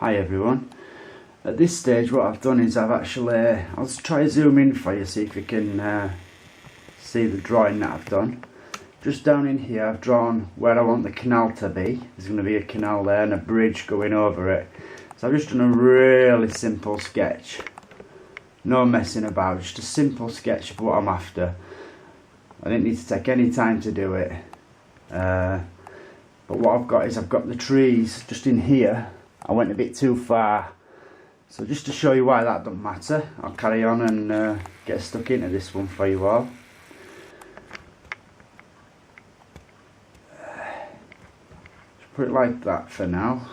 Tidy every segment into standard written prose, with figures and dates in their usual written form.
Hi everyone. At this stage what I've done is I'll try to zoom in for you, see if you can see the drawing that I've done. Just down in here I've drawn where I want the canal to be. There's going to be a canal there and a bridge going over it. So I've just done a really simple sketch. No messing about, just a simple sketch of what I'm after. I didn't need to take any time to do it. But what I've got is I've got the trees just in here. I went a bit too far, so just to show you why that doesn't matter, I'll carry on and get stuck into this one for you all. Just put it like that for now.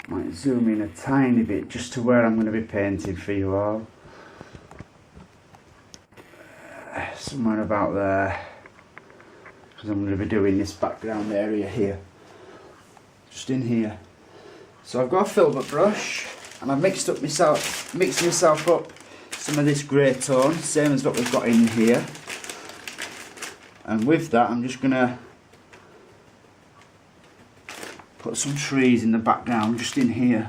Might zoom in a tiny bit just to where I'm going to be painting for you all. Somewhere about there, because I'm going to be doing this background area here. Just in here. So I've got a filbert brush and I've mixed myself up some of this grey tone, same as what we've got in here. And with that I'm just going to put some trees in the background just in here.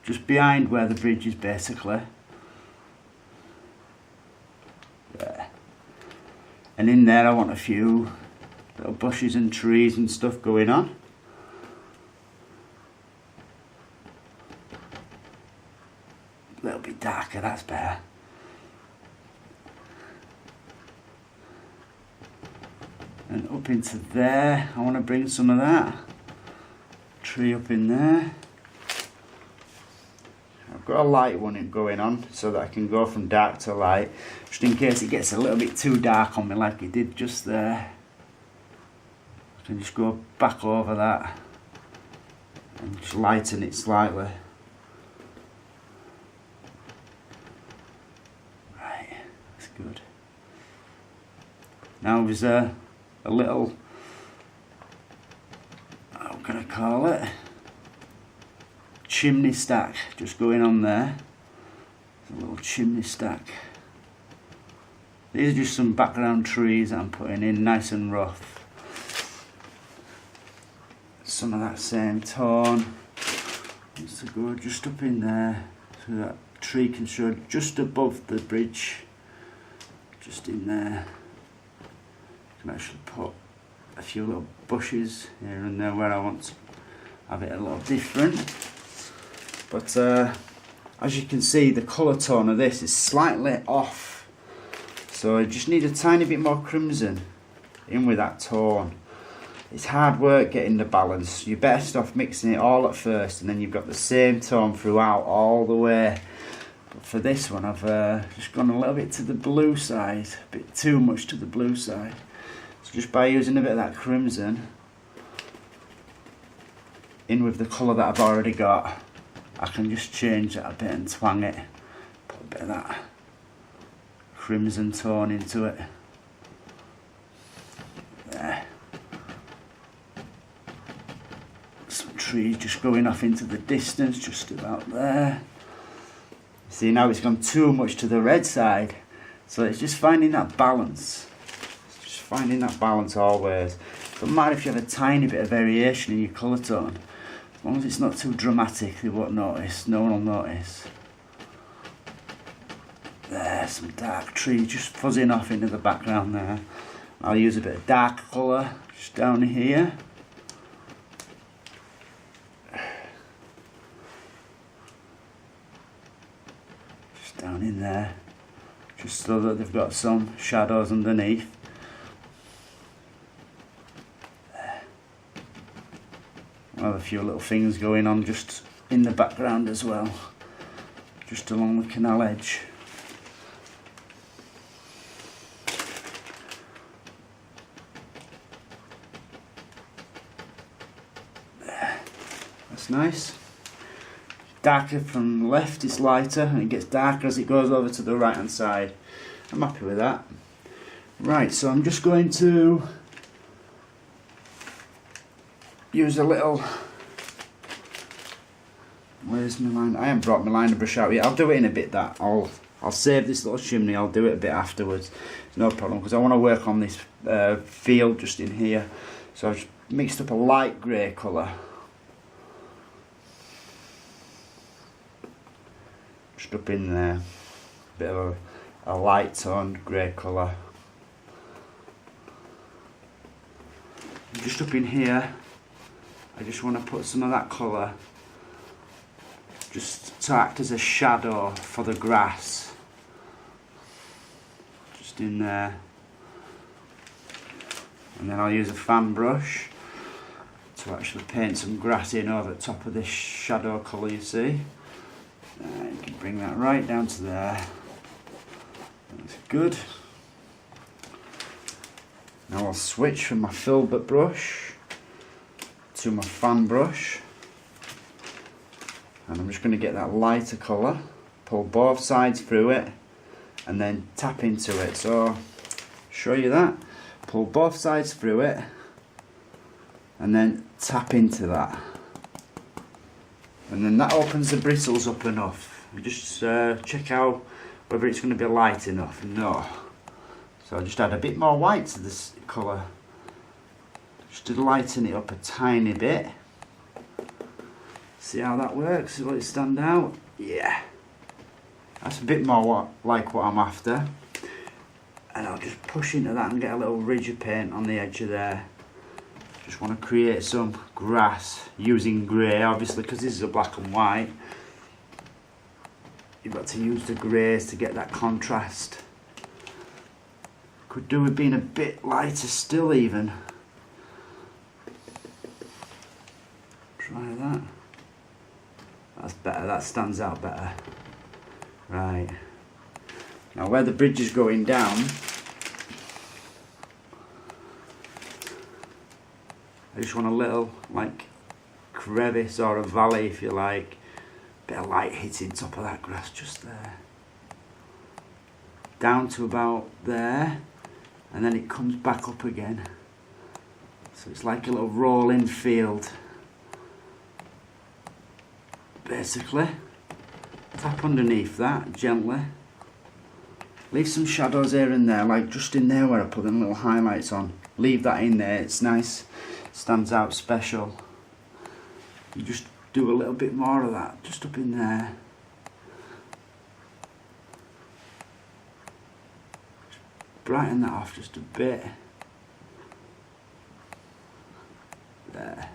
Just behind where the bridge is basically. There. And in there I want a few little bushes and trees and stuff going on. A little bit darker, that's better. And up into there, I want to bring some of that tree up in there. I've got a light one going on so that I can go from dark to light, just in case it gets a little bit too dark on me like it did just there. I can just go back over that and just lighten it slightly. Good. Now there's a little, how can I call it, chimney stack just going on there. There's a little chimney stack. These are just some background trees that I'm putting in, nice and rough. Some of that same tone needs to go just up in there so that tree can show just above the bridge. Just in there. I can actually put a few little bushes here and there where I want to have it a little different. But as you can see, the colour tone of this is slightly off. So I just need a tiny bit more crimson in with that tone. It's hard work getting the balance. You're best off mixing it all at first and then you've got the same tone throughout all the way. But for this one I've just gone a little bit to the blue side, a bit too much to the blue side. So just by using a bit of that crimson in with the colour that I've already got, I can just change that a bit and twang it. Put a bit of that crimson tone into it. There. Some trees just going off into the distance, just about there. See, now it's gone too much to the red side, so it's just finding that balance. It's just finding that balance always. Doesn't matter if you have a tiny bit of variation in your colour tone, as long as it's not too dramatic, they won't notice. No one will notice. There's some dark trees just fuzzing off into the background there. I'll use a bit of dark colour just down here. Down in there, just so that they've got some shadows underneath. There. I'll have a few little things going on just in the background as well, just along the canal edge. There. That's nice. Darker from the left, it's lighter, and it gets darker as it goes over to the right hand side. I'm happy with that. Right, so I'm just going to use a little, where's my line? I haven't brought my liner brush out yet. I'll do it in a bit. That I'll save this little chimney, I'll do it a bit afterwards. No problem, because I want to work on this field just in here. So I've mixed up a light grey colour just up in there, bit of a light toned grey colour. Just up in here, I just want to put some of that colour just to act as a shadow for the grass. Just in there. And then I'll use a fan brush to actually paint some grass in over the top of this shadow colour you see. You can bring that right down to there. That's good. Now I'll switch from my filbert brush to my fan brush, and I'm just going to get that lighter colour, pull both sides through it and then tap into it. So show you that, pull both sides through it and then tap into that, and then that opens the bristles up enough. You just check out whether it's going to be light enough. No. So I just add a bit more white to this colour, just to lighten it up a tiny bit. See how that works? Will it stand out? Yeah. That's a bit more like what I'm after. And I'll just push into that and get a little ridge of paint on the edge of there. Just want to create some grass using grey, obviously, because this is a black and white. You've got to use the greys to get that contrast. Could do with being a bit lighter still even. Try that. That's better, that stands out better. Right. Now where the bridge is going down, I just want a little like crevice or a valley if you like. Bit of light hitting top of that grass just there. Down to about there. And then it comes back up again. So it's like a little rolling field. Basically, tap underneath that gently. Leave some shadows here and there, like just in there where I put them little highlights on. Leave that in there, it's nice, stands out special. You just do a little bit more of that, just up in there. Brighten that off just a bit. There.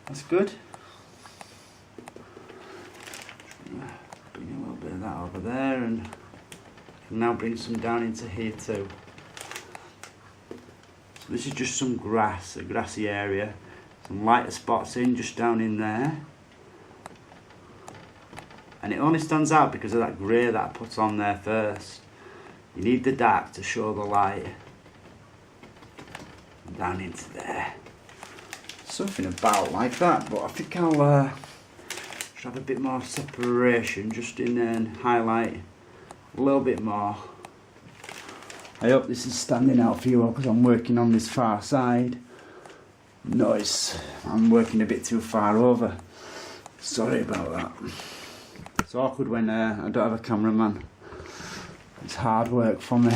That's good. Bring a little bit of that over there, and can now bring some down into here too. So this is just some grass, a grassy area. Some lighter spots in, just down in there. And it only stands out because of that grey that I put on there first. You need the dark to show the light. Down into there. Something about like that, but I think I'll just have a bit more separation just in there and highlight a little bit more. I hope this is standing out for you all because I'm working on this far side. Noise, I'm working a bit too far over. Sorry about that. It's awkward when I don't have a cameraman. It's hard work for me.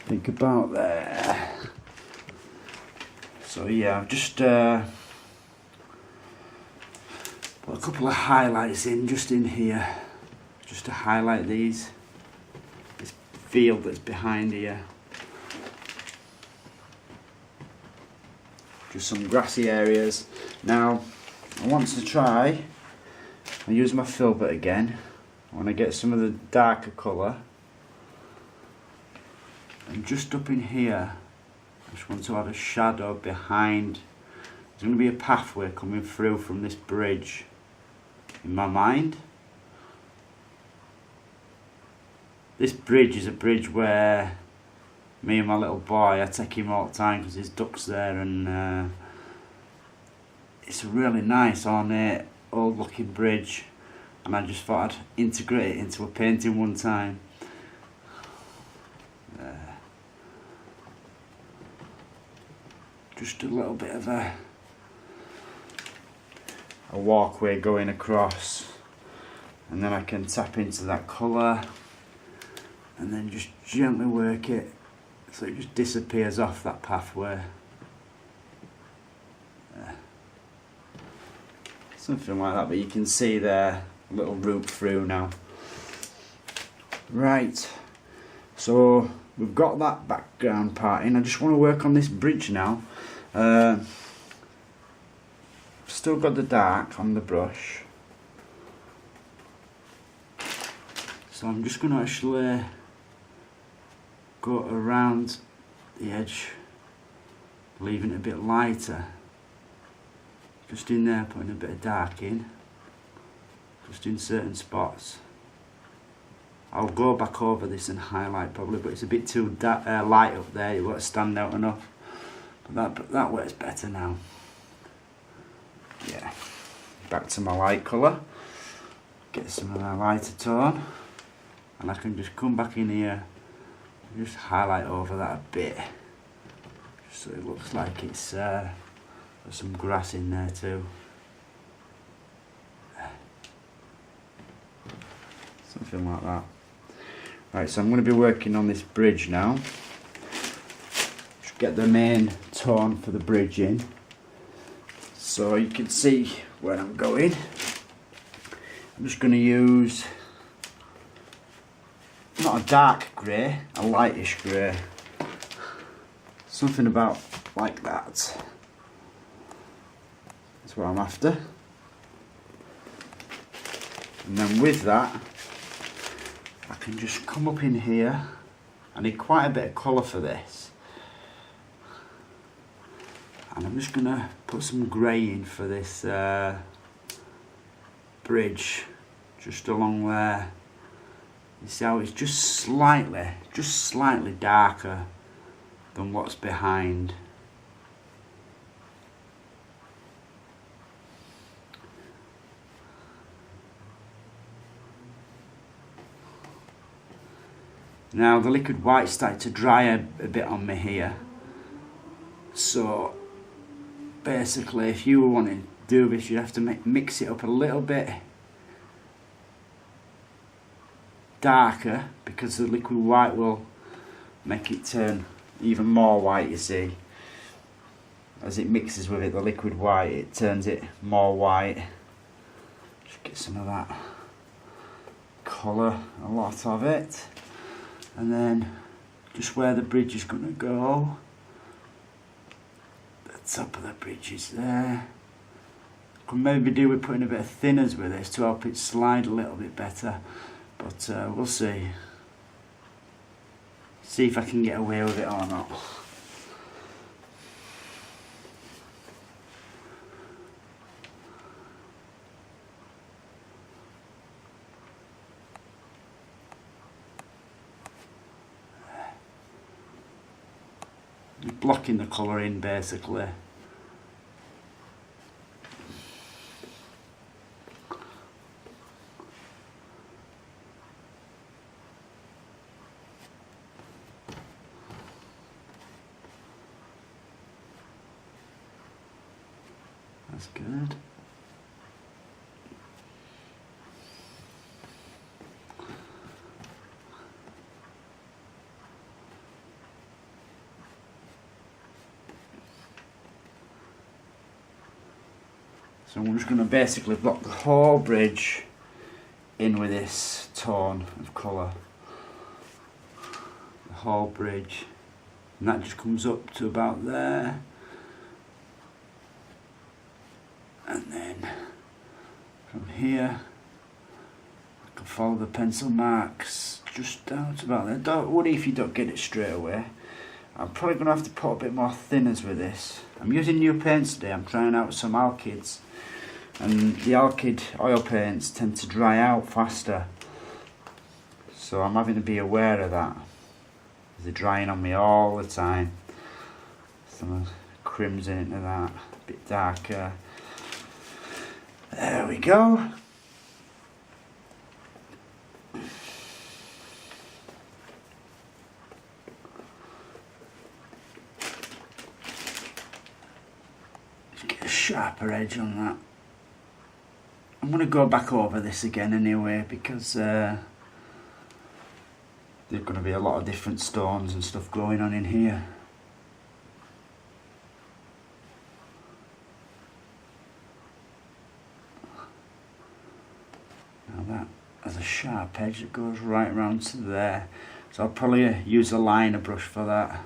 Think about there. So yeah, I've just put a couple of highlights in just in here, just to highlight this field that's behind here. Just some grassy areas. Now I want to try. I'll use my filbert again. I want to get some of the darker colour. And just up in here, I just want to add a shadow behind. There's going to be a pathway coming through from this bridge in my mind. This bridge is a bridge where me and my little boy, I take him all the time because his duck's there, and it's a really nice ornate old looking bridge, and I just thought I'd integrate it into a painting one time. Just a little bit of a walkway going across, and then I can tap into that colour and then just gently work it so it just disappears off that pathway. Something like that, but you can see there a little root through now. Right, so we've got that background part in. I just want to work on this bridge now. Still got the dark on the brush, so I'm just going to actually go around the edge, leaving it a bit lighter. Just in there, putting a bit of dark in, just in certain spots. I'll go back over this and highlight probably, but it's a bit too light up there, it won't stand out enough. But that works better now. Yeah, back to my light colour, get some of that lighter tone, and I can just come back in here and just highlight over that a bit, just so it looks like it's got some grass in there too. Something like that. Right, so I'm going to be working on this bridge now. Just get the main tone for the bridge in, so you can see where I'm going. I'm just going to use not a dark grey, a lightish grey. Something about like that. That's what I'm after. And then with that, I can just come up in here. I need quite a bit of colour for this. And I'm just going to put some grey in for this bridge, just along there. You see how it's just slightly darker than what's behind. Now the liquid white's started to dry a bit on me here, so basically if you want to do this you have to mix it up a little bit darker, because the liquid white will make it turn even more white, you see. As it mixes with it, the liquid white, it turns it more white. Just get some of that colour, a lot of it. And then just where the bridge is going to go, the top of the bridge is there. Could maybe do with putting a bit of thinners with this to help it slide a little bit better, but we'll see. See if I can get away with it or not. Blocking the colour in basically. That's good. So I'm just going to basically block the whole bridge in with this tone of colour. The whole bridge. And that just comes up to about there. And then from here I can follow the pencil marks just down to about there. Don't worry if you don't get it straight away. I'm probably going to have to put a bit more thinners with this. I'm using new paints today. I'm trying out some alkyds, and the alkyd oil paints tend to dry out faster, so I'm having to be aware of that. They're drying on me all the time. Some crimson into that, a bit darker. There we go. Get a sharper edge on that. I'm going to go back over this again anyway, because there's going to be a lot of different stones and stuff going on in here. that has a sharp edge that goes right round to there. So I'll probably use a liner brush for that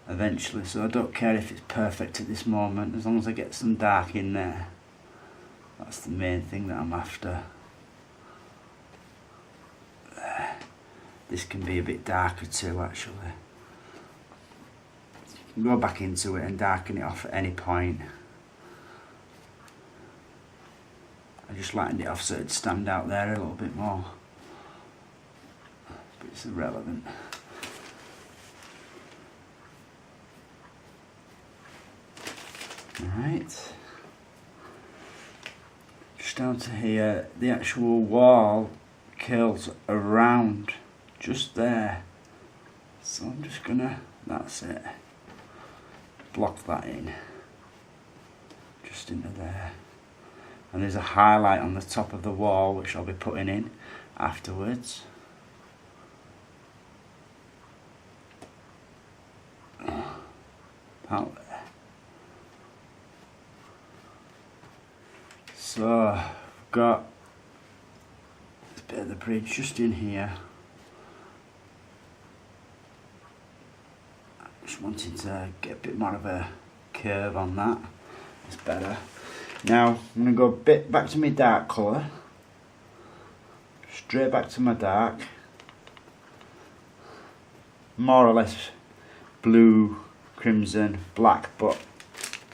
eventually, so I don't care if it's perfect at this moment, as long as I get some dark in there. That's the main thing that I'm after. There. This can be a bit darker too, actually. You can go back into it and darken it off at any point. I just lightened it off so it'd stand out there a little bit more, but it's irrelevant. Alright, just down to here, the actual wall curls around just there, so I'm just gonna, that's it, block that in, just into there. And there's a highlight on the top of the wall which I'll be putting in afterwards. About there. So I've got this bit of the bridge just in here. Just wanted to get a bit more of a curve on that. It's better. Now I'm going to go a bit back to my dark colour, straight back to my dark, more or less blue, crimson, black, but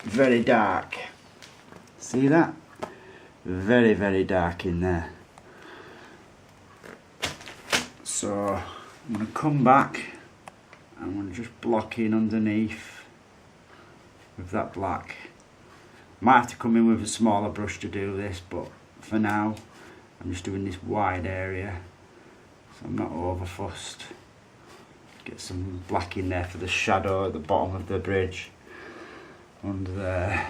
very dark. See that? Very, very dark in there. So I'm going to come back and I'm going to just block in underneath with that black. Might have to come in with a smaller brush to do this, but for now I'm just doing this wide area, so I'm not over fussed. Get some black in there for the shadow at the bottom of the bridge under there.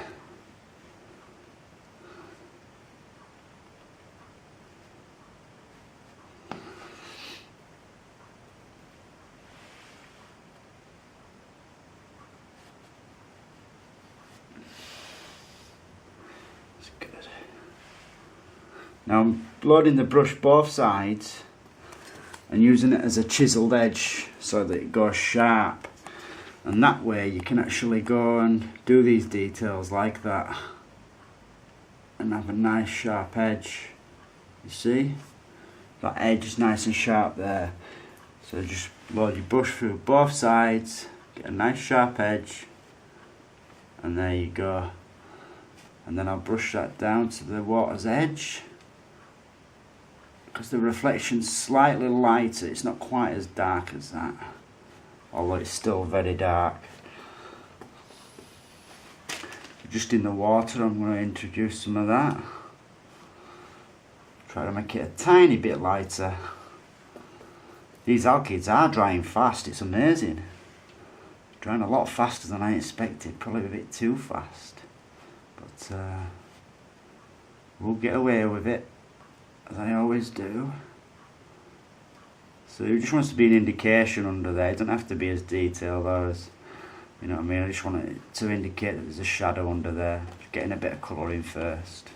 Now I'm loading the brush both sides and using it as a chiselled edge so that it goes sharp, and that way you can actually go and do these details like that and have a nice sharp edge. You see? That edge is nice and sharp there. So just load your brush through both sides, get a nice sharp edge, and there you go. And then I'll brush that down to the water's edge. Because the reflection's slightly lighter, it's not quite as dark as that, although it's still very dark. Just in the water I'm going to introduce some of that. Try to make it a tiny bit lighter. These alkyds are drying fast, it's amazing. Drying a lot faster than I expected, probably a bit too fast. But we'll get away with it, as I always do. So it just wants to be an indication under there. It doesn't have to be as detailed as, you know what I mean. I just want it to indicate that there's a shadow under there. Just getting a bit of colour in first.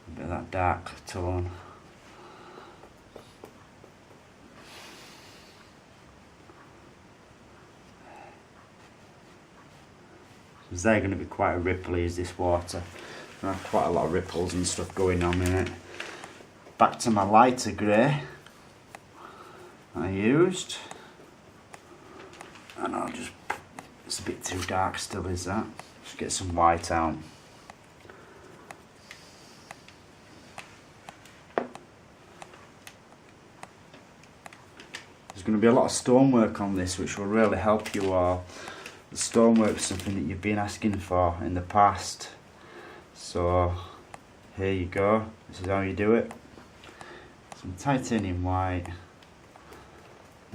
A bit of that dark tone. Because they're going to be quite ripply as this water. I have quite a lot of ripples and stuff going on in it. Back to my lighter grey I used, and I'll just, it's a bit too dark still, is that? Just get some white out. There's going to be a lot of stonework on this which will really help you all. The stonework is something that you've been asking for in the past. So here you go, this is how you do it. Some titanium white,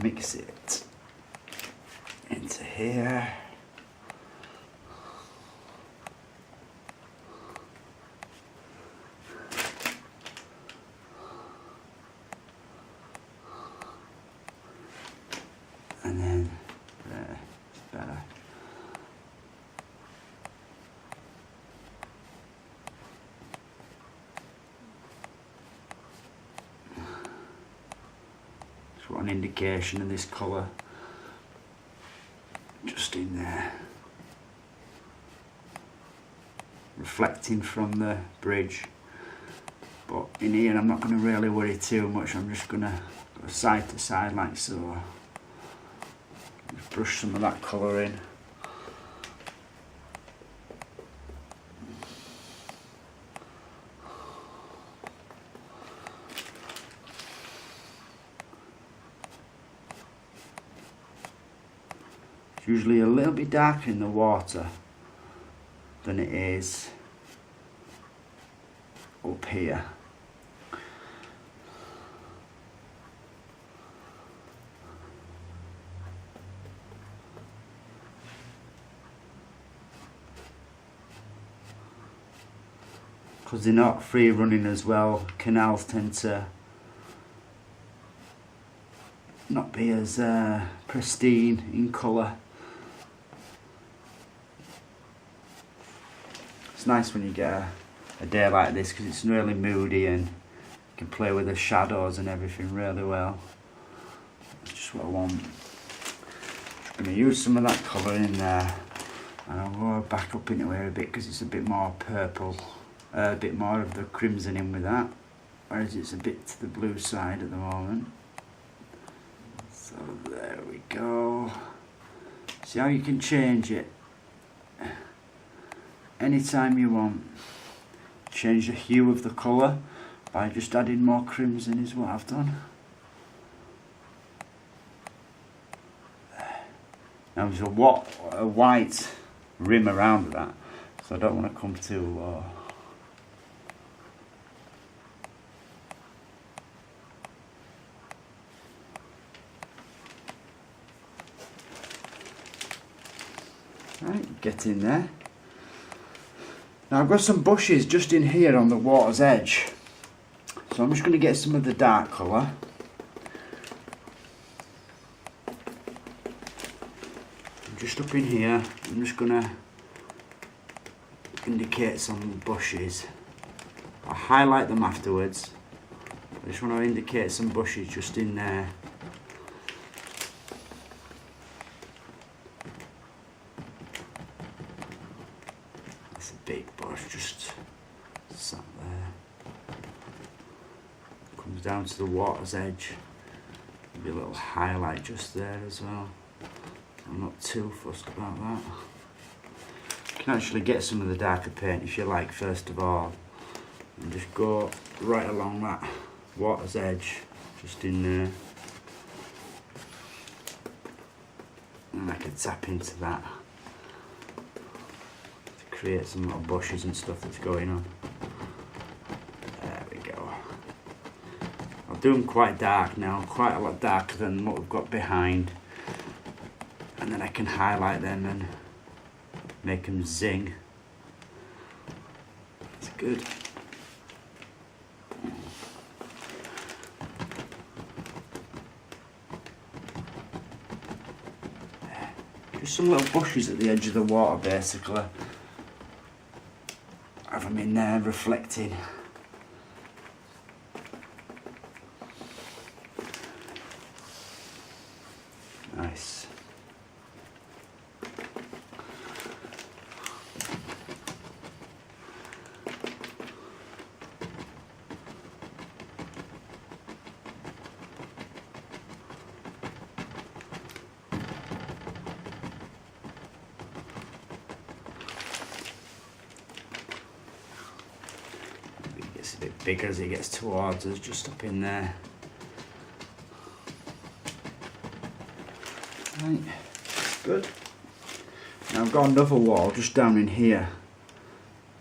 mix it into here. And then there, it's better. Just want an indication of this colour just in there, reflecting from the bridge. But in here I'm not going to really worry too much. I'm just going to go side to side like so. Just brush some of that colour in. It's usually a little bit darker in the water than it is up here. Because they're not free running as well, canals tend to not be as pristine in colour. It's nice when you get a day like this because it's really moody and you can play with the shadows and everything really well. That's just what I want. Just going to use some of that colour in there, and I'll go back up into here a bit because it's a bit more purple. A bit more of the crimson in with that, whereas it's a bit to the blue side at the moment. So there we go. See how you can change it anytime you want. Change the hue of the colour by just adding more crimson is what I've done. Now there's a white rim around that, so I don't want to come too low. Right, get in there. Now I've got some bushes just in here on the water's edge, so I'm just going to get some of the dark colour. Just up in here, I'm just going to indicate some bushes. I'll highlight them afterwards. I just want to indicate some bushes just in there. Big bush just sat there. Comes down to the water's edge. Maybe a little highlight just there as well. I'm not too fussed about that. You can actually get some of the darker paint if you like first of all, and just go right along that water's edge, just in there. And I can tap into that. Create some little bushes and stuff that's going on. There we go. I'll do them quite dark now, quite a lot darker than what we've got behind, and then I can highlight them and make them zing. It's good. Just some little bushes at the edge of the water basically. Have them in there reflecting. Nice. It's a bit bigger as it gets towards us, just up in there. Right, good. Now I've got another wall just down in here.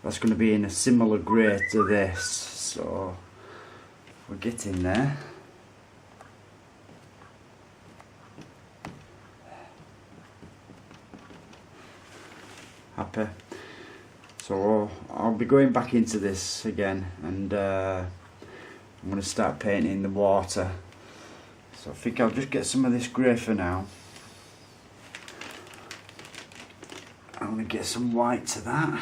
That's going to be in a similar grey to this, so we're getting there. Happy. So I'll be going back into this again, and I'm going to start painting the water. So I think I'll just get some of this grey for now. I'm going to get some white to that.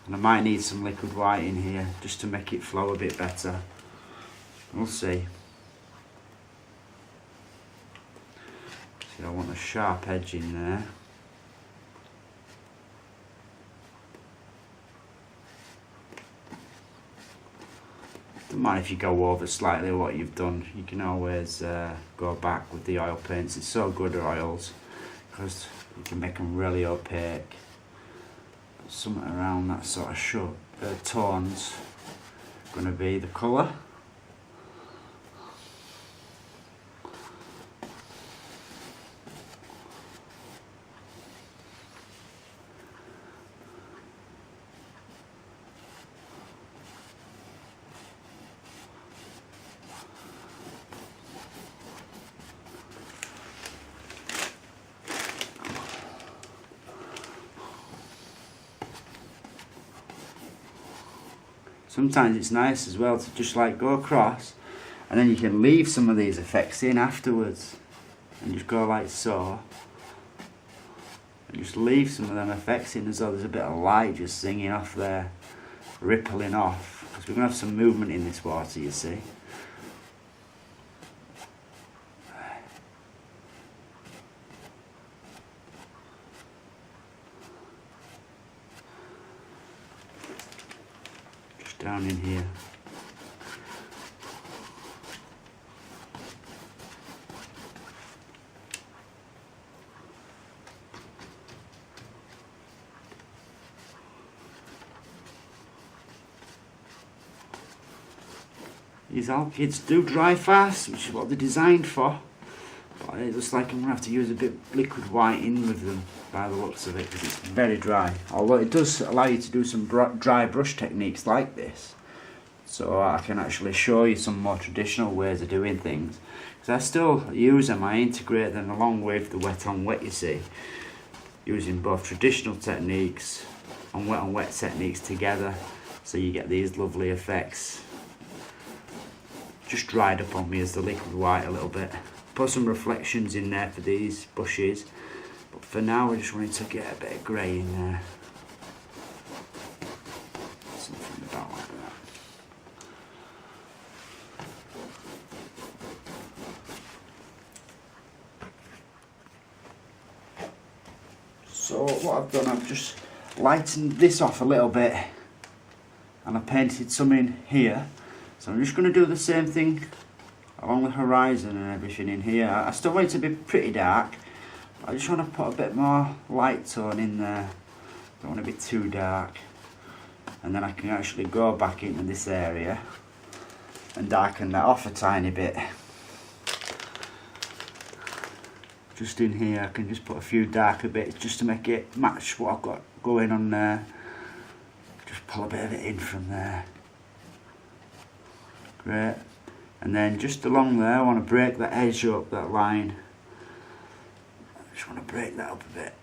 And I might need some liquid white in here just to make it flow a bit better. We'll see. See, I want a sharp edge in there. Doesn't matter if you go over slightly what you've done, you can always go back with the oil paints. It's so good at oils because you can make them really opaque. Something around that sort of tone's going to be the colour. Sometimes it's nice as well to just like go across and then you can leave some of these effects in afterwards and just go like so and just leave some of them effects in as though there's a bit of light just singing off there, rippling off, because we're going to have some movement in this water, you see. Down in here. These alkyds do dry fast, which is what they're designed for. But it looks like I'm going to have to use a bit of liquid whitening with them by the looks of it, because it's very dry. Although it does allow you to do some dry brush techniques like this. So I can actually show you some more traditional ways of doing things. Because I still use them, I integrate them along with the wet on wet, you see. Using both traditional techniques and wet on wet techniques together. So you get these lovely effects. Just dried up on me as the liquid white a little bit. Put some reflections in there for these bushes. But for now I just wanted to get a bit of grey in there. Something about like that. So what I've done, I've just lightened this off a little bit and I painted some in here. So I'm just going to do the same thing along the horizon and everything in here. I still want it to be pretty dark. I just want to put a bit more light tone in there. Don't want to be too dark. And then I can actually go back into this area and darken that off a tiny bit. Just in here I can just put a few darker bits just to make it match what I've got going on there. Just pull a bit of it in from there. Great. And then just along there I want to break that edge up, that line. I just want to break that up a bit.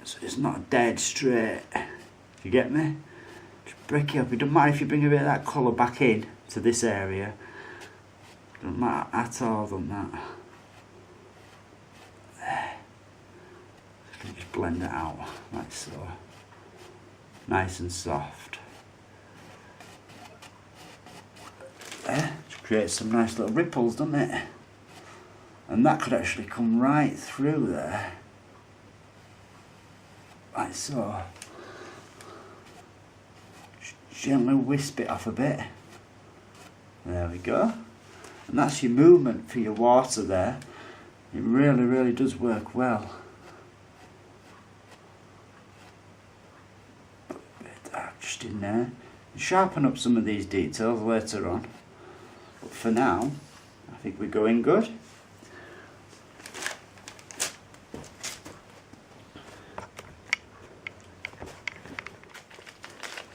So it's not dead straight. You get me? Just break it up. It doesn't matter if you bring a bit of that colour back in to this area. It doesn't matter at all than that. There. I can just blend it out like so. Nice and soft. There. Just creates some nice little ripples, doesn't it? And that could actually come right through there. Like so. Just gently wisp it off a bit. There we go. And that's your movement for your water there. It really, really does work well. Put a bit of dark just in there. And sharpen up some of these details later on. But for now, I think we're going good.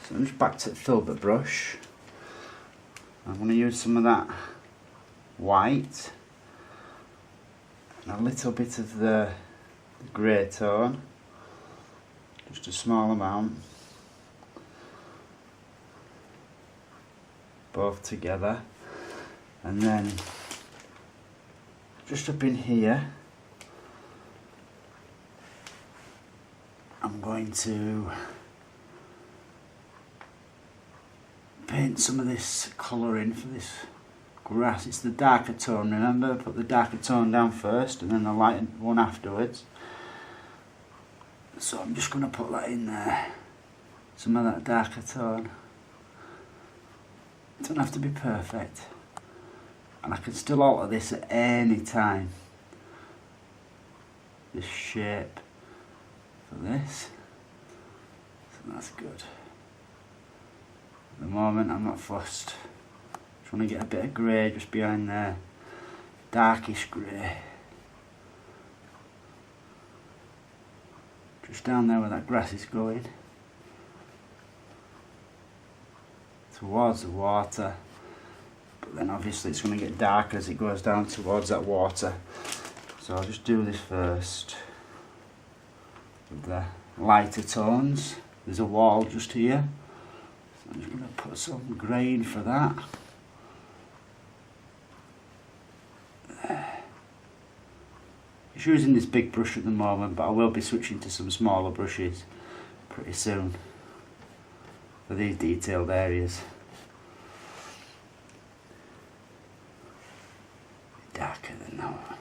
So I'm just back to the filbert brush. I'm going to use some of that white and a little bit of the grey tone, just a small amount, both together, and then just up in here I'm going to paint some of this colour in for this grass. It's the darker tone, remember? Put the darker tone down first and then the lighter one afterwards. So I'm just going to put that in there, some of that darker tone. It doesn't have to be perfect, and I can still alter this at any time, this shape for this, so that's good. At the moment I'm not fussed, just want to get a bit of grey just behind there, darkish grey. Just down there where that grass is going, towards the water, but then obviously it's going to get darker as it goes down towards that water. So I'll just do this first with the lighter tones. There's a wall just here, so I'm just going to put some grey in for that. Just using this big brush at the moment, but I will be switching to some smaller brushes pretty soon for these detailed areas. Darker than that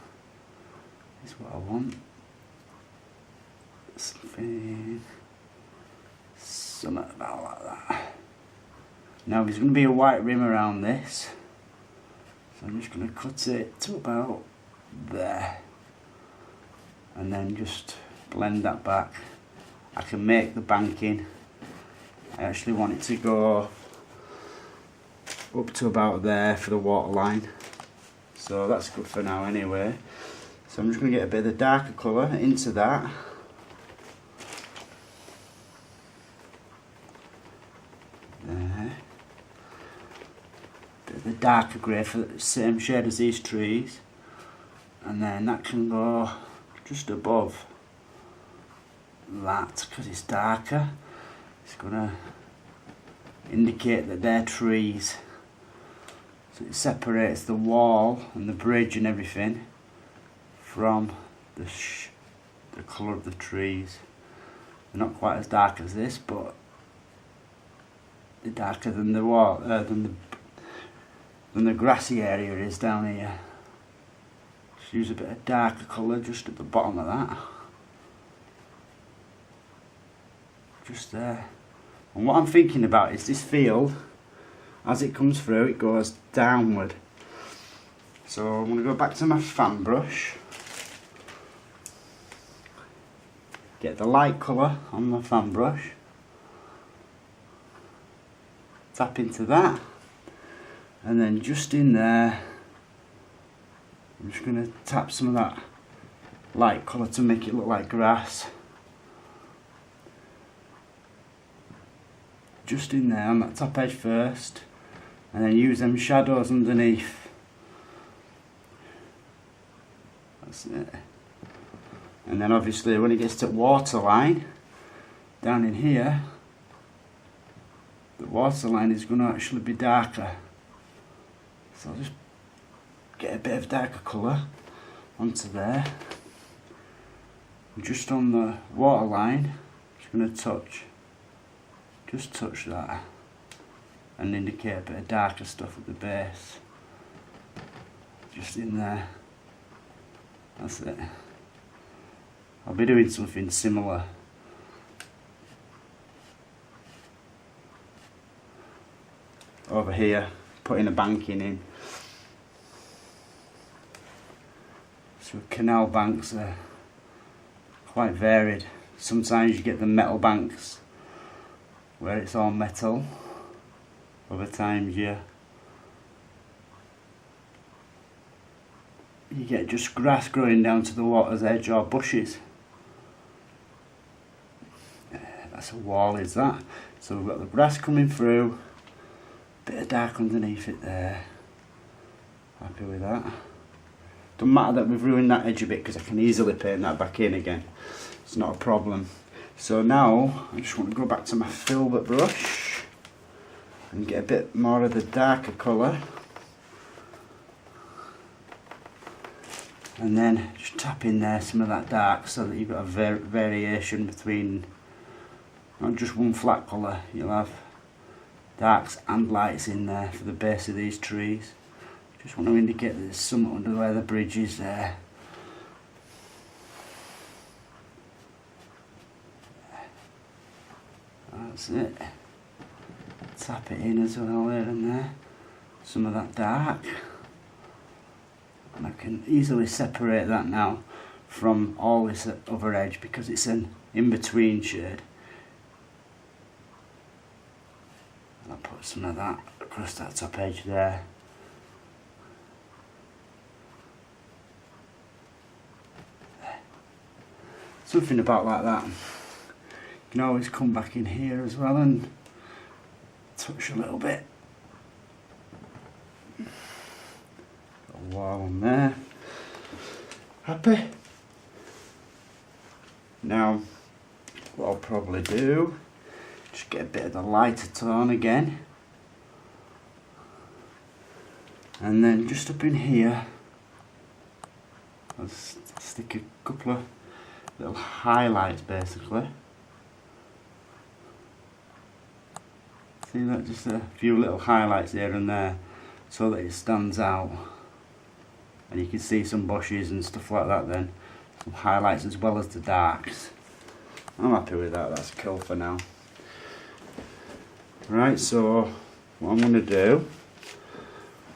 is what I want. Something about like that. Now there's going to be a white rim around this, so I'm just going to cut it to about there. And then just blend that back. I can make the banking. I actually want it to go up to about there for the water line, so that's good for now anyway. So I'm just going to get a bit of the darker colour into that. There. Bit of the darker grey for the same shade as these trees, and then that can go just above that because it's darker. It's going to indicate that they're trees, so it separates the wall and the bridge and everything from the colour of the trees. They're not quite as dark as this, but they're darker than the wall, than the grassy area is down here. Just use a bit of darker colour just at the bottom of that, just there. And what I'm thinking about is this field, as it comes through, it goes downward. So I'm going to go back to my fan brush, get the light colour on my fan brush, tap into that, and then just in there I'm just going to tap some of that light colour to make it look like grass. Just in there on that top edge first, and then use them shadows underneath. That's it. And then obviously when it gets to waterline, down in here, the waterline is going to actually be darker. So I'll just get a bit of darker colour onto there. And just on the waterline, just going to just touch that and indicate a bit of darker stuff at the base. Just in there. That's it. I'll be doing something similar. Over here, putting a banking in. So canal banks are quite varied. Sometimes you get the metal banks where it's all metal. Other times you get just grass growing down to the water's edge or bushes. That's a wall, is that? So we've got the grass coming through, bit of dark underneath it there. Happy with that. Doesn't matter that we've ruined that edge a bit because I can easily paint that back in again. It's not a problem. So now I just want to go back to my filbert brush and get a bit more of the darker colour, and then just tap in there some of that dark so that you've got a variation between not just one flat colour. You'll have darks and lights in there for the base of these trees. Just want to indicate that there's something under where the bridge is there. That's it. Tap it in as well here and there. Some of that dark. And I can easily separate that now from all this other edge because it's an in-between shade. And I'll put some of that across that top edge there. Something about like that. You can always come back in here as well and touch a little bit. Got a wall on there. Happy? Now, what I'll probably do, just get a bit of the lighter tone again. And then just up in here, I'll stick a couple of little highlights basically. See that? Just a few little highlights here and there so that it stands out. And you can see some bushes and stuff like that then. Some highlights as well as the darks. I'm happy with that, that's cool for now. Right, so what I'm going to do,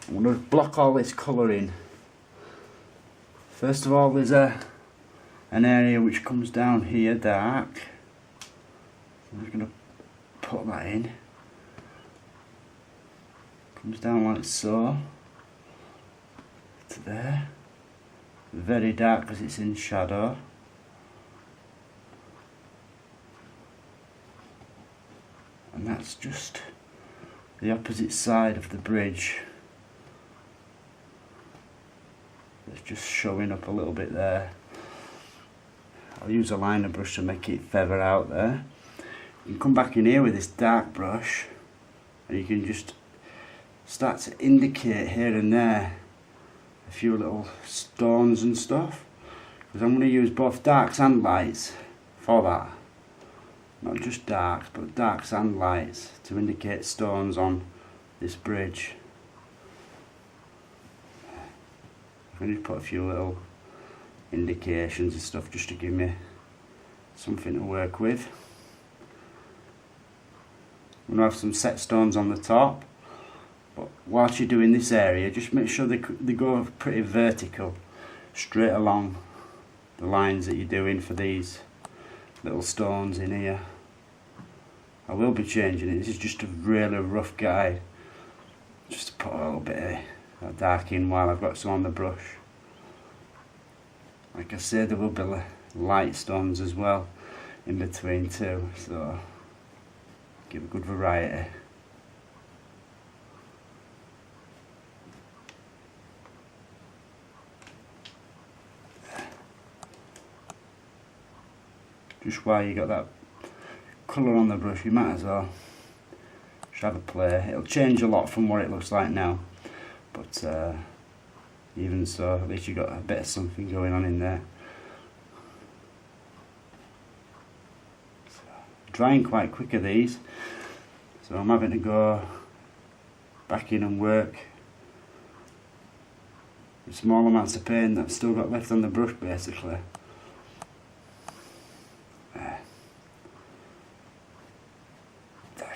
I'm going to block all this colour in. First of all, there's an area which comes down here dark. I'm just going to put that in. Comes down like so to there. Very dark because it's in shadow. And that's just the opposite side of the bridge. It's just showing up a little bit there. I'll use a liner brush to make it feather out there. You can come back in here with this dark brush and you can just start to indicate here and there a few little stones and stuff, because I'm going to use both darks and lights for that. Not just darks, but darks and lights to indicate stones on this bridge. I'm going to put a few little indications and stuff just to give me something to work with. I'm going to have some set stones on the top, but whilst you're doing this area, just make sure they go pretty vertical, straight along the lines that you're doing for these little stones in here. I will be changing it, this is just a really rough guide, just to put a little bit of that dark in while I've got some on the brush. Like I said, there will be light stones as well in between too, so give a good variety. Just while you got that colour on the brush, you might as well just have a play. It'll change a lot from what it looks like now, but even so, at least you got a bit of something going on in there. So, drying quite quick are these, so I'm having to go back in and work with small amounts of paint that I've still got left on the brush basically.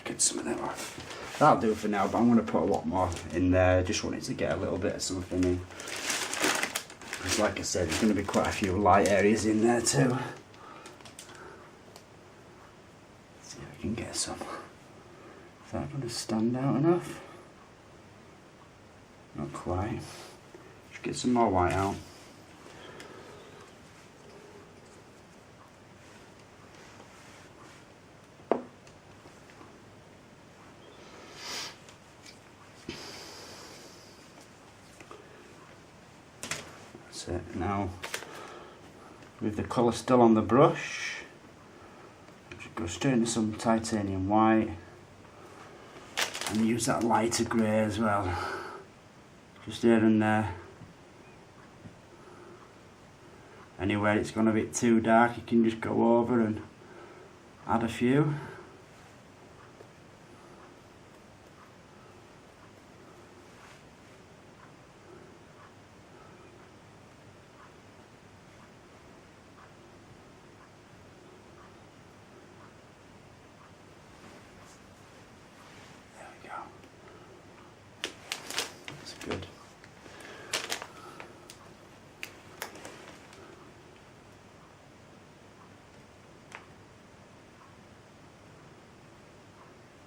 Get some of that off. That'll do for now, but I'm going to put a lot more in there. Just wanted to get a little bit of something in. Because like I said, there's going to be quite a few light areas in there too. Let's see if I can get some. Is that going to stand out enough? Not quite. Just get some more white out. It. Now, with the colour still on the brush, just go straight into some titanium white and use that lighter grey as well, just here and there. Anywhere it's gone a bit too dark, you can just go over and add a few.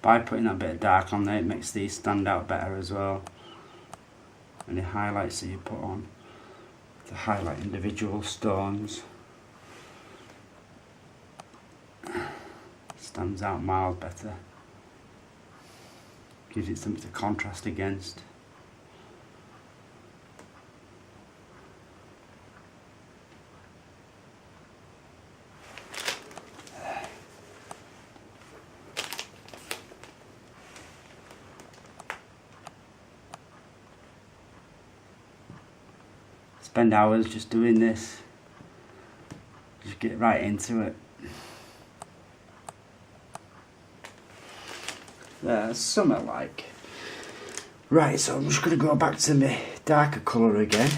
by putting that bit of dark on there, it makes these stand out better as well. Any highlights that you put on to highlight individual stones stands out miles better, gives it something to contrast against. Spend hours just doing this, just get right into it. There's something like. Right, so I'm just going to go back to my darker colour again.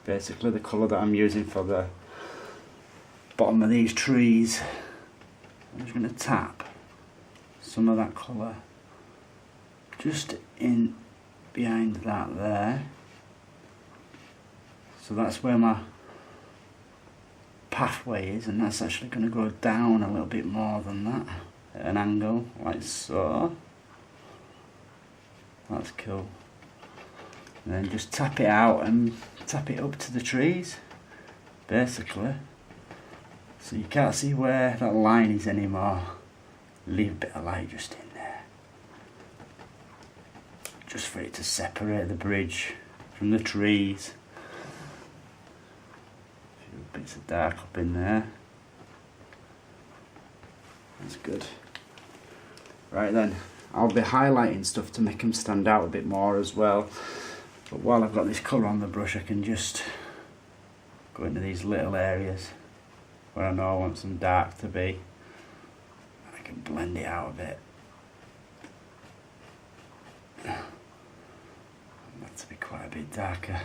Basically the colour that I'm using for the bottom of these trees. I'm just going to tap some of that colour just in behind that there. So that's where my pathway is, and that's actually going to go down a little bit more than that at an angle like so. That's cool. And then just tap it out and tap it up to the trees basically, so you can't see where that line is anymore. Leave a bit of light just in there, just for it to separate the bridge from the trees. A few bits of dark up in there. That's good. Right then, I'll be highlighting stuff to make them stand out a bit more as well. But while I've got this colour on the brush, I can just go into these little areas where I know I want some dark to be. And I can blend it out a bit. I want that to be quite a bit darker.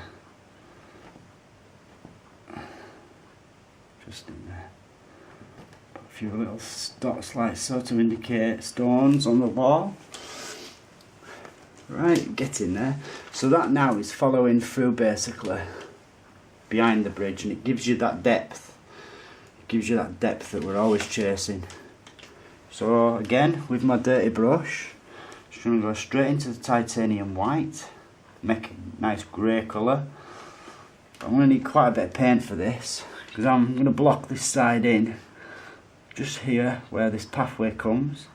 Just in there. Put a few little dots like so to indicate stones on the wall. Right, get in there. So that now is following through basically behind the bridge, and it gives you that depth. It gives you that depth that we're always chasing. So again, with my dirty brush, just going to go straight into the titanium white, make a nice grey colour. But I'm going to need quite a bit of paint for this, because I'm going to block this side in, just here where this pathway comes.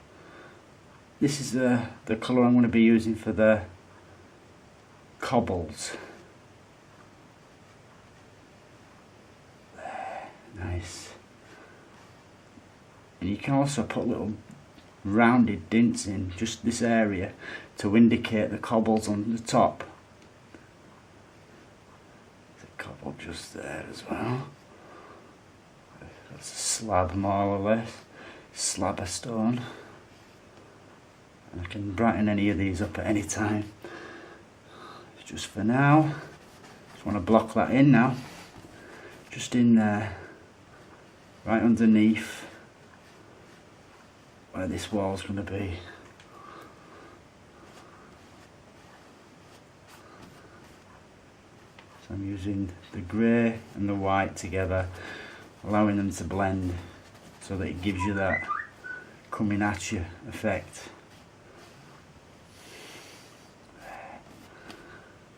This is the colour I'm going to be using for the cobbles. There, nice. And you can also put little rounded dints in just this area to indicate the cobbles on the top. There's a cobble just there as well. That's a slab more or less, slab of stone. I can brighten any of these up at any time. Just for now, just want to block that in now. Just in there, right underneath where this wall's going to be. So I'm using the grey and the white together, allowing them to blend so that it gives you that coming at you effect.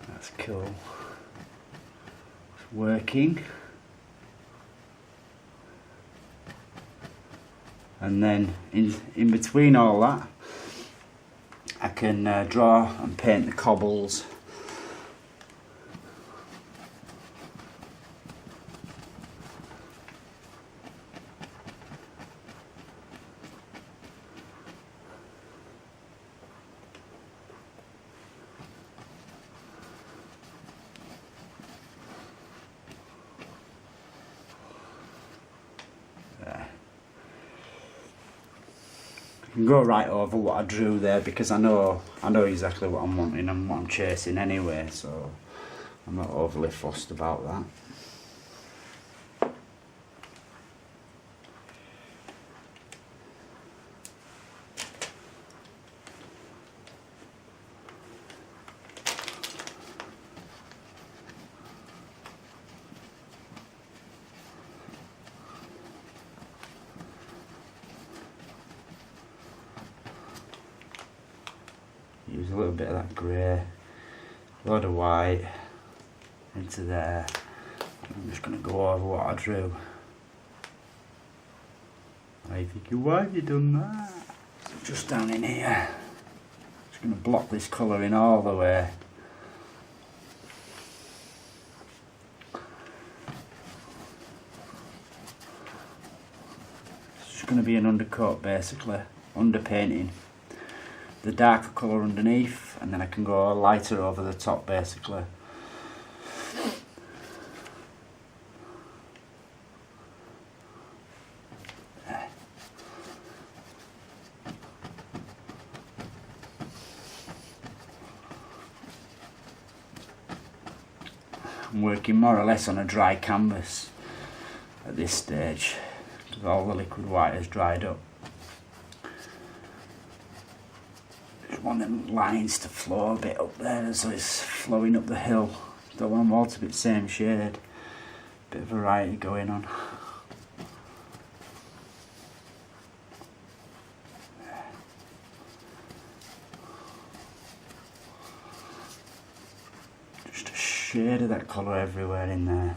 That's cool. It's working. And then in between all that, I can draw and paint the cobbles. I can go right over what I drew there because I know exactly what I'm wanting and what I'm chasing anyway, so I'm not overly fussed about that. a little bit of that grey, a lot of white into there. I'm just going to go over what I drew. I think, why have you done that? So just down in here, just going to block this colour in all the way. It's just going to be an undercoat basically, underpainting the darker colour underneath, and then I can go lighter over the top basically. I'm working more or less on a dry canvas at this stage because all the liquid white has dried up. Just want them lines to flow a bit up there so it's flowing up the hill. Don't want them all to be the same shade. Bit of variety going on. Shade of that colour everywhere in there.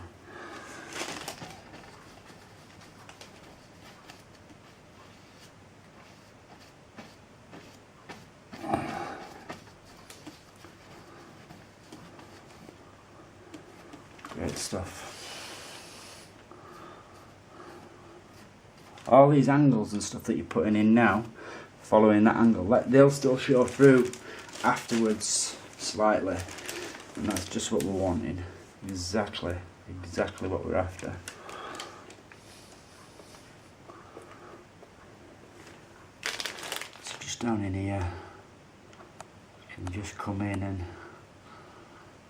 Great stuff. All these angles and stuff that you're putting in now, following that angle, they'll still show through afterwards slightly. And that's just what we're wanting. Exactly what we're after. So just down in here, you can just come in and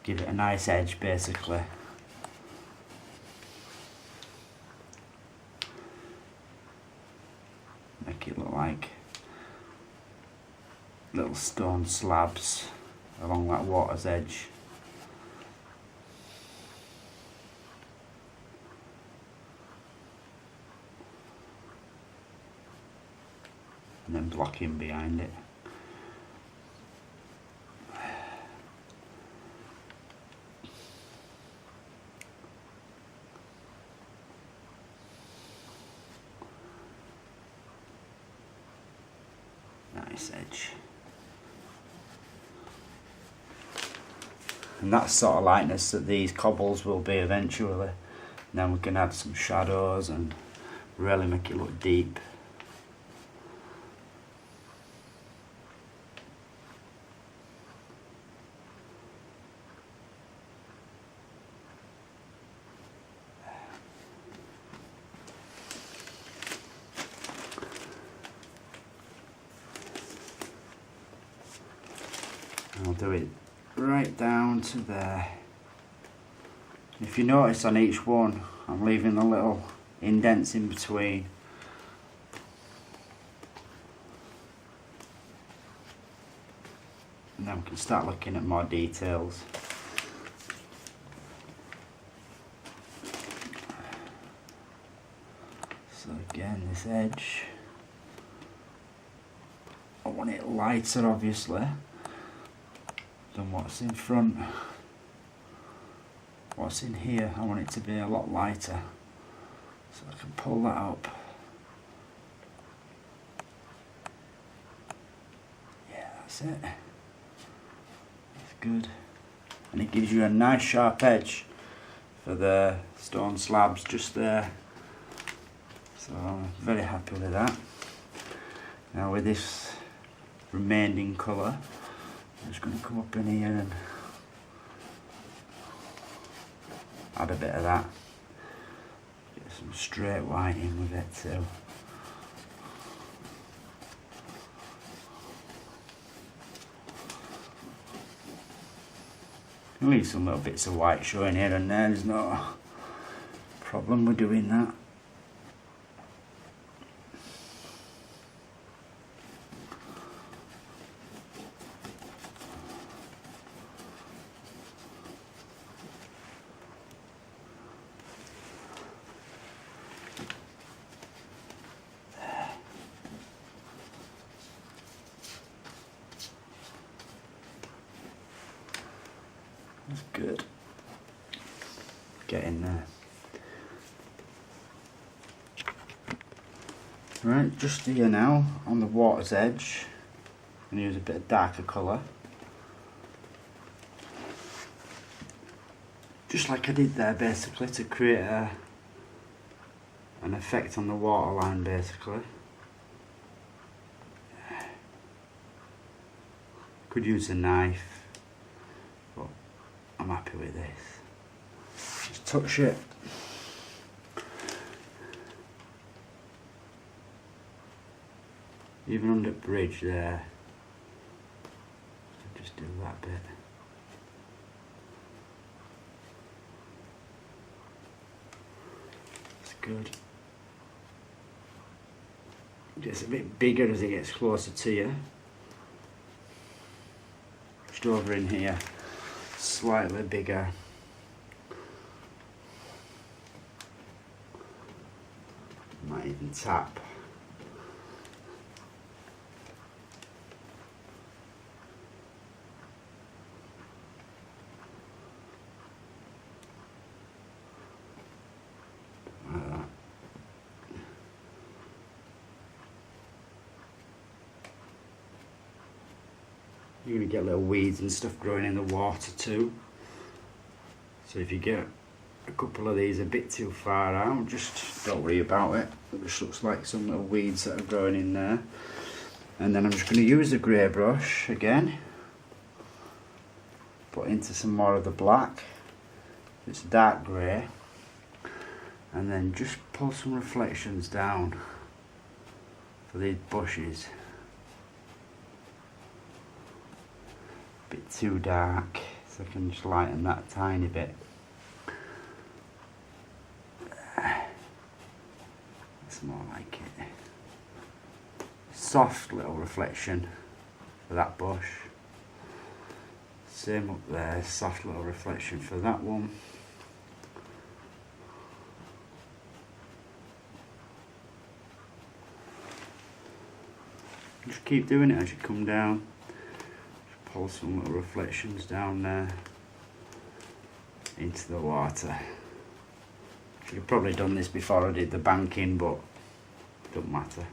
give it a nice edge basically. Make it look like little stone slabs along that water's edge. And then blocking behind it. Nice edge. And that sort of lightness that these cobbles will be eventually. And then we can add some shadows and really make it look deep. I'll do it right down to there. If you notice on each one, I'm leaving the little indents in between. And then we can start looking at more details. So again, this edge, I want it lighter obviously than what's in front. What's in here, I want it to be a lot lighter, so I can pull that up. Yeah, that's it. That's good. And it gives you a nice sharp edge for the stone slabs just there. So I'm very happy with that. Now with this remaining colour, I'm just going to come up in here and add a bit of that. Get some straight white in with it too. I'll leave some little bits of white showing here and there, there's no problem with doing that. That's good. Get in there. Right, just here now on the water's edge, I'm going to use a bit of darker colour. Just like I did there, basically, to create an effect on the waterline, basically. Could use a knife, but I'm happy with this. Just touch it. Even on the bridge there, just do that bit. It's good. It gets a bit bigger as it gets closer to you. Just over in here, slightly bigger. Might even tap. You're going to get little weeds and stuff growing in the water too. So if you get a couple of these a bit too far out, just don't worry about it. It just looks like some little weeds that are growing in there. And then I'm just going to use the grey brush again. Put into some more of the black. It's dark grey. And then just pull some reflections down for these bushes. Bit too dark, so I can just lighten that tiny bit. That's more like it. Soft little reflection for that bush. Same up there, soft little reflection for that one. Just keep doing it as you come down. Pull some little reflections down there into the water. Should have probably done this before I did the banking, but it doesn't matter.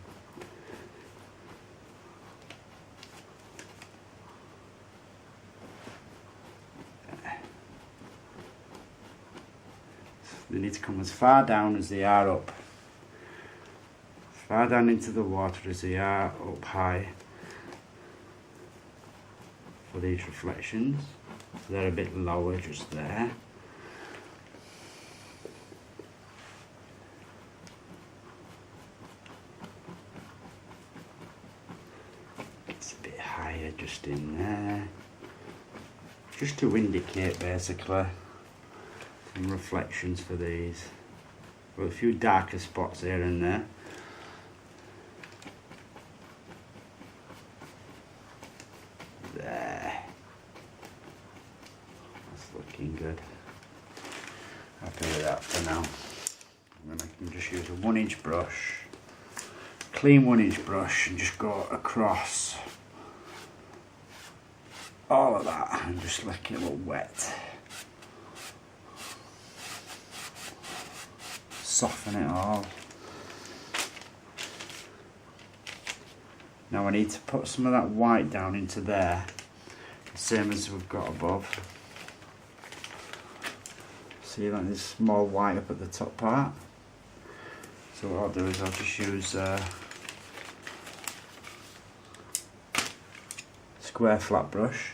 They need to come as far down as they are up. As far down into the water as they are up high. For these reflections, so they're a bit lower just there. It's a bit higher just in there, just to indicate basically some reflections for these. Got a few darker spots here and there. Looking good. Happy with that for now. And then I can just use a 1-inch brush, clean 1-inch brush, and just go across all of that and just let it all wet. Soften it all. Now I need to put some of that white down into there, same as we've got above. See, like there's small white up at the top part. So what I'll do is I'll just use square flat brush.